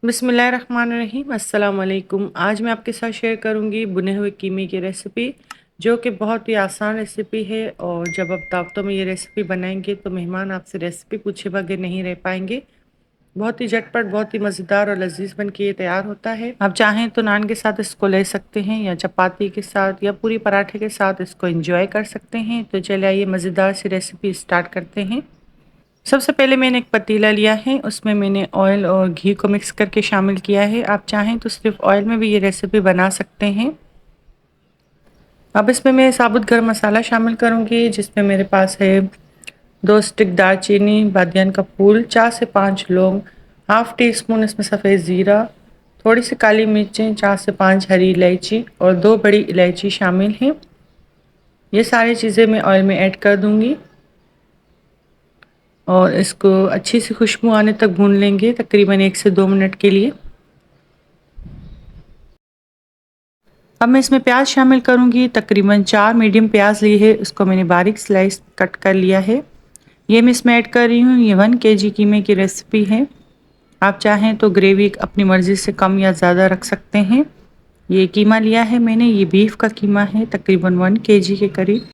बिस्मिल्लाहिर्रहमानिर्रहीम अस्सलाम वालेकुम। आज मैं आपके साथ शेयर करूंगी बुने हुए कीमे की रेसिपी, जो कि बहुत ही आसान रेसिपी है। और जब आप दावतों में ये रेसिपी बनाएंगे तो मेहमान आपसे रेसिपी पूछे बगैर नहीं रह पाएंगे। बहुत ही झटपट, बहुत ही मज़ेदार और लजीज बन के ये तैयार होता है। आप चाहें तो नान के साथ इसको ले सकते हैं, या चपाती के साथ, या पूरी पराठे के साथ इसको एंजॉय कर सकते हैं। तो चलिए आइए मज़ेदार सी रेसिपी स्टार्ट करते हैं। सबसे पहले मैंने एक पतीला लिया है, उसमें मैंने ऑयल और घी को मिक्स करके शामिल किया है। आप चाहें तो सिर्फ ऑयल में भी ये रेसिपी बना सकते हैं। अब इसमें मैं साबुत गरम मसाला शामिल करूंगी, जिसमें मेरे पास है 2 स्टिक दालचीनी, बादियान का फूल, 4 से 5 लौंग, हाफ टी स्पून इसमें सफ़ेद ज़ीरा, थोड़ी सी काली मिर्चें, 4 से 5 हरी इलायची और 2 बड़ी इलायची शामिल हैं। ये सारी चीज़ें मैं ऑयल में ऐड कर दूंगी और इसको अच्छी सी खुशबू आने तक भून लेंगे, तकरीबन 1 से 2 मिनट के लिए। अब मैं इसमें प्याज शामिल करूंगी। तकरीबन 4 मीडियम प्याज ली है, उसको मैंने बारीक स्लाइस कट कर लिया है। ये मैं इसमें ऐड कर रही हूँ। ये 1 kg कीमे की रेसिपी है। आप चाहें तो ग्रेवी अपनी मर्ज़ी से कम या ज़्यादा रख सकते हैं। ये कीमा लिया है मैंने, ये बीफ का कीमा है, तकरीबन 1 kg के करीब।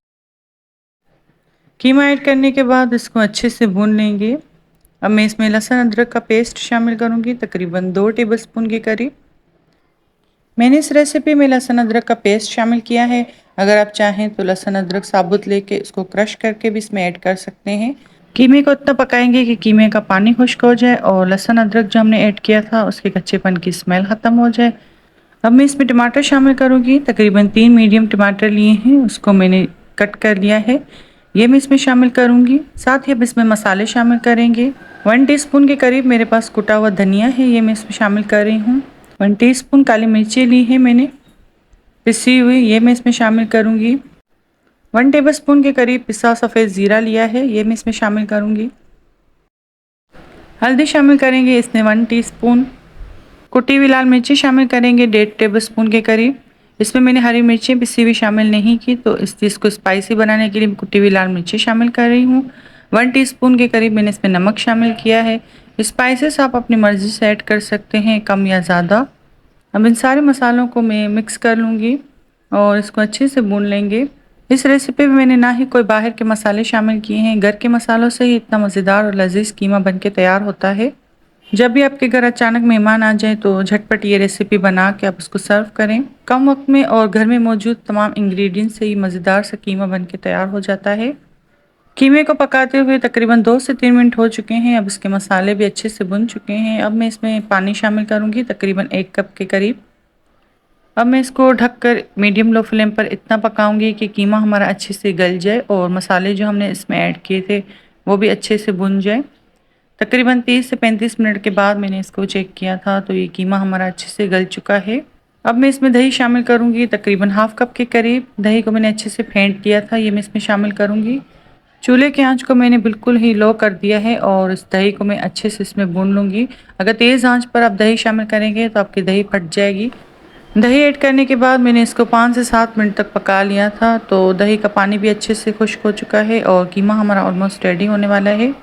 कीमा ऐड करने के बाद इसको अच्छे से भून लेंगे। अब मैं इसमें लहसुन अदरक का पेस्ट शामिल करूंगी, तकरीबन 2 टेबलस्पून के करीब। मैंने इस रेसिपी में लहसुन अदरक का पेस्ट शामिल किया है। अगर आप चाहें तो लहसुन अदरक साबुत लेके इसको क्रश करके भी इसमें ऐड कर सकते हैं। कीमे को इतना पकाएंगे कि कीमे का पानी खुश्क हो जाए और लहसुन अदरक जो हमने ऐड किया था उसके कच्चेपन की स्मेल ख़त्म हो जाए। अब मैं इसमें टमाटर शामिल करूंगी। तकरीबन 3 मीडियम टमाटर लिए हैं, उसको मैंने कट कर लिया है। ये मैं इसमें शामिल करूंगी। साथ ही अब इसमें मसाले शामिल करेंगे। 1 टीस्पून के करीब मेरे पास कुटा हुआ धनिया है, ये मैं इसमें शामिल कर रही हूँ। 1 टीस्पून काली मिर्ची ली है मैंने पिसी हुई, ये मैं इसमें शामिल करूंगी। 1 टेबलस्पून के करीब पिसा सफ़ेद ज़ीरा लिया है, ये मैं इसमें शामिल करूंगी। हल्दी शामिल करेंगे इसमें 1 टीस्पून। कुटी हुई लाल मिर्ची शामिल करेंगे 1.5 टेबलस्पून के करीब। इसमें मैंने हरी मिर्ची पिसी हुई शामिल नहीं की, तो इस चीज़ को स्पाइसी बनाने के लिए कुटी हुई लाल मिर्ची शामिल कर रही हूँ। 1 टीस्पून के करीब मैंने इसमें नमक शामिल किया है। स्पाइसेस आप अपनी मर्ज़ी से ऐड कर सकते हैं, कम या ज़्यादा। अब इन सारे मसालों को मैं मिक्स कर लूँगी और इसको अच्छे से भून लेंगे। इस रेसिपी में मैंने ना ही कोई बाहर के मसाले शामिल किए हैं, घर के मसालों से ही इतना मज़ेदार और लजीज कीमा बन के तैयार होता है। जब भी आपके घर अचानक मेहमान आ जाए तो झटपट ये रेसिपी बना के आप उसको सर्व करें। कम वक्त में और घर में मौजूद तमाम इंग्रेडिएंट्स से ही मज़ेदार सा कीमा बन के तैयार हो जाता है। कीमे को पकाते हुए तकरीबन 2 से 3 मिनट हो चुके हैं। अब इसके मसाले भी अच्छे से भुन चुके हैं। अब मैं इसमें पानी शामिल करूँगी, तकरीबन 1 कप के करीब। अब मैं इसको ढककर मीडियम लो फ्लेम पर इतना पकाऊंगी कि कीमा हमारा अच्छे से गल जाए और मसाले जो हमने इसमें ऐड किए थे वो भी अच्छे से भुन जाए। तकरीबन 30 से 35 मिनट के बाद मैंने इसको चेक किया था, तो ये कीमा हमारा अच्छे से गल चुका है। अब मैं इसमें दही शामिल करूंगी, तकरीबन हाफ कप के करीब। दही को मैंने अच्छे से फेंट दिया था, ये मैं इसमें शामिल करूंगी। चूल्हे की आंच को मैंने बिल्कुल ही लो कर दिया है और इस दही को मैं अच्छे से इसमें भून लूँगी। अगर तेज़ आंच पर आप दही शामिल करेंगे तो आपकी दही फट जाएगी। दही ऐड करने के बाद मैंने इसको 5 से 7 मिनट तक पका लिया था, तो दही का पानी भी अच्छे से खुश्क हो चुका है और कीमा हमारा ऑलमोस्ट रेडी होने वाला है।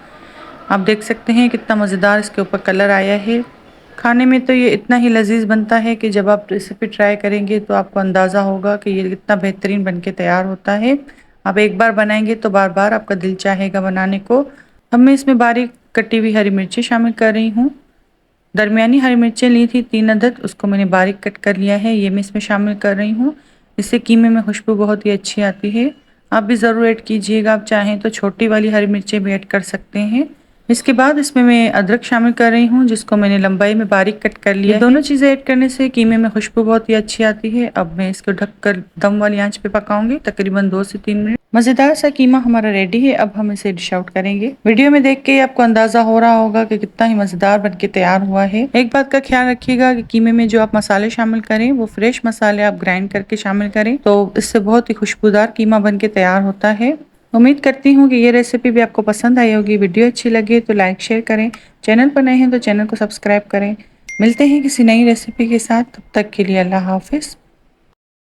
आप देख सकते हैं कितना मज़ेदार इसके ऊपर कलर आया है। खाने में तो ये इतना ही लजीज बनता है कि जब आप रेसिपी ट्राई करेंगे तो आपको अंदाज़ा होगा कि ये कितना बेहतरीन बन के तैयार होता है। आप एक बार बनाएंगे तो बार बार आपका दिल चाहेगा बनाने को। अब मैं इसमें बारीक कटी हुई हरी मिर्ची शामिल कर रही हूँ। दरमियानी हरी मिर्चें ली थी 3 अदद, उसको मैंने बारीक कट कर लिया है, ये मैं इसमें शामिल कर रही हूँ। इससे कीमे में खुशबू बहुत ही अच्छी आती है। आप भी ज़रूर ऐड कीजिएगा। आप चाहें तो छोटी वाली हरी मिर्चें भी ऐड कर सकते हैं। इसके बाद इसमें मैं अदरक शामिल कर रही हूँ, जिसको मैंने लंबाई में बारीक कट कर लिया है। दोनों चीज़ें ऐड करने से कीमे में खुशबू बहुत ही अच्छी आती है। अब मैं इसको ढककर दम वाली आंच पे पकाऊंगी, तकरीबन 2 से 3 मिनट। मज़ेदार सा कीमा हमारा रेडी है। अब हम इसे डिश आउट करेंगे। वीडियो में देख के आपको अंदाजा हो रहा होगा कि कितना ही मज़ेदार बन के तैयार हुआ है। एक बात का ख्याल रखिएगा कि कीमे में जो आप मसाले शामिल करें वो फ्रेश मसाले आप ग्राइंड करके शामिल करें, तो इससे बहुत ही खुशबूदार कीमा बन के तैयार होता है। उम्मीद करती हूँ कि ये रेसिपी भी आपको पसंद आई होगी। वीडियो अच्छी लगे तो लाइक शेयर करें। चैनल पर नए हैं तो चैनल को सब्सक्राइब करें। मिलते हैं किसी नई रेसिपी के साथ, तब तक के लिए अल्लाह हाफिज़।